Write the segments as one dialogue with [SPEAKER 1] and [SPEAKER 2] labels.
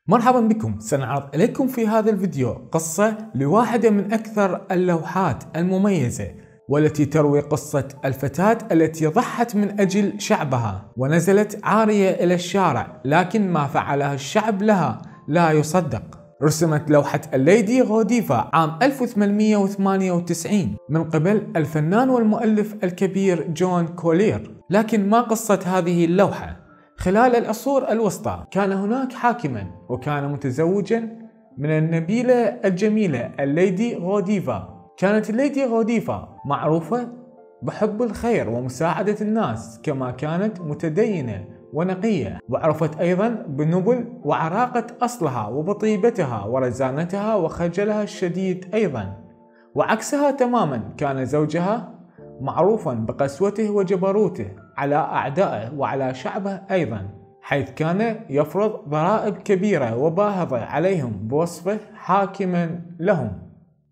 [SPEAKER 1] مرحبا بكم. سنعرض إليكم في هذا الفيديو قصة لواحدة من أكثر اللوحات المميزة، والتي تروي قصة الفتاة التي ضحت من أجل شعبها ونزلت عارية إلى الشارع، لكن ما فعله الشعب لها لا يصدق. رسمت لوحة الليدي غوديفا عام 1898 من قبل الفنان والمؤلف الكبير جون كولير. لكن ما قصة هذه اللوحة؟ خلال العصور الوسطى كان هناك حاكما وكان متزوجا من النبيلة الجميلة الليدي غوديفا. كانت الليدي غوديفا معروفة بحب الخير ومساعدة الناس، كما كانت متدينة ونقية، وعرفت أيضا بنبل وعراقة أصلها وبطيبتها ورزانتها وخجلها الشديد أيضا. وعكسها تماما كان زوجها معروفا بقسوته وجبروته على أعدائه وعلى شعبه أيضا، حيث كان يفرض ضرائب كبيرة وباهظة عليهم بوصفه حاكما لهم.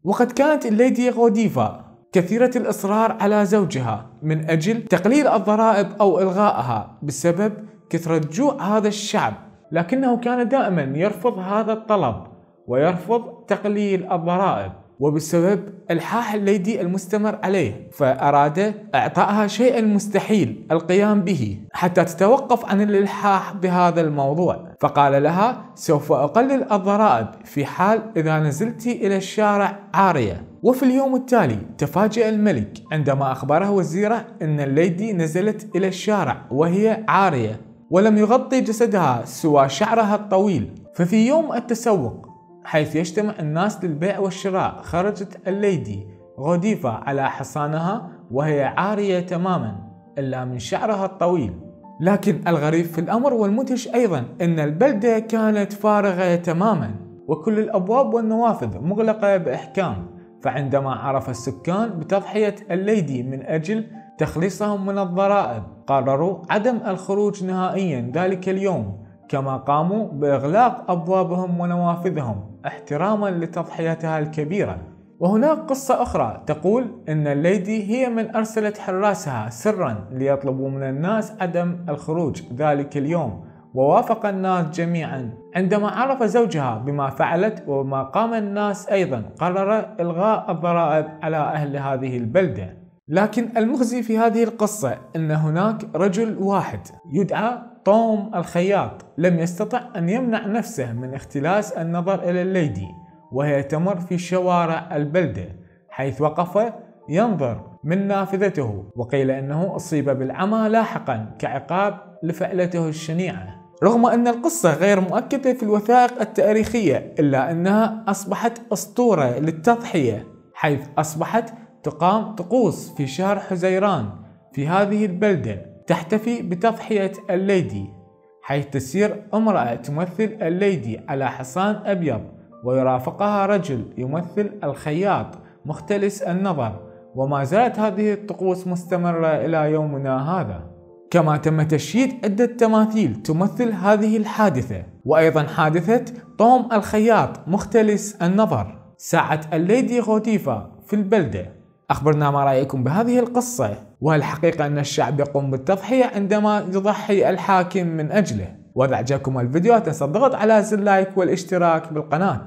[SPEAKER 1] وقد كانت الليدي غوديفا كثيرة الإصرار على زوجها من أجل تقليل الضرائب أو إلغائها بسبب كثرة جوع هذا الشعب، لكنه كان دائما يرفض هذا الطلب ويرفض تقليل الضرائب، وبسبب إلحاح الليدي المستمر عليه فأراد إعطائها شيئا مستحيل القيام به حتى تتوقف عن الإلحاح بهذا الموضوع. فقال لها: سوف أقلل الضرائب في حال إذا نزلت إلى الشارع عارية. وفي اليوم التالي تفاجأ الملك عندما أخبره وزيره أن الليدي نزلت إلى الشارع وهي عارية ولم يغطي جسدها سوى شعرها الطويل. ففي يوم التسوق حيث يجتمع الناس للبيع والشراء، خرجت الليدي غوديفا على حصانها وهي عارية تماما إلا من شعرها الطويل. لكن الغريب في الأمر والمدهش أيضا أن البلدة كانت فارغة تماما وكل الأبواب والنوافذ مغلقة بإحكام. فعندما عرف السكان بتضحية الليدي من أجل تخليصهم من الضرائب، قرروا عدم الخروج نهائيا ذلك اليوم، كما قاموا بإغلاق أبوابهم ونوافذهم احتراما لتضحيتها الكبيرة. وهناك قصة أخرى تقول أن الليدي هي من أرسلت حراسها سرا ليطلبوا من الناس عدم الخروج ذلك اليوم، ووافق الناس جميعا. عندما عرف زوجها بما فعلت وما قام الناس أيضا، قرر إلغاء الضرائب على أهل هذه البلدة. لكن المخزي في هذه القصة أن هناك رجل واحد يدعى توم الخياط لم يستطع أن يمنع نفسه من اختلاس النظر إلى الليدي وهي تمر في شوارع البلدة، حيث وقف ينظر من نافذته، وقيل أنه أصيب بالعمى لاحقا كعقاب لفعلته الشنيعة. رغم أن القصة غير مؤكدة في الوثائق التاريخية، إلا أنها أصبحت أسطورة للتضحية، حيث أصبحت تقام طقوس في شهر حزيران في هذه البلدة تحتفي بتضحية الليدي، حيث تسير امرأة تمثل الليدي على حصان أبيض ويرافقها رجل يمثل الخياط مختلس النظر. وما زالت هذه الطقوس مستمرة إلى يومنا هذا. كما تم تشييد عدة تماثيل تمثل هذه الحادثة، وأيضا حادثة توم الخياط مختلس النظر ساعة الليدي غوديفا في البلدة. أخبرنا ما رأيكم بهذه القصة، وهل حقيقة أن الشعب يقوم بالتضحية عندما يضحي الحاكم من أجله؟ وإذا أعجبكم الفيديو لا تنسوا الضغط على زر لايك والاشتراك بالقناة.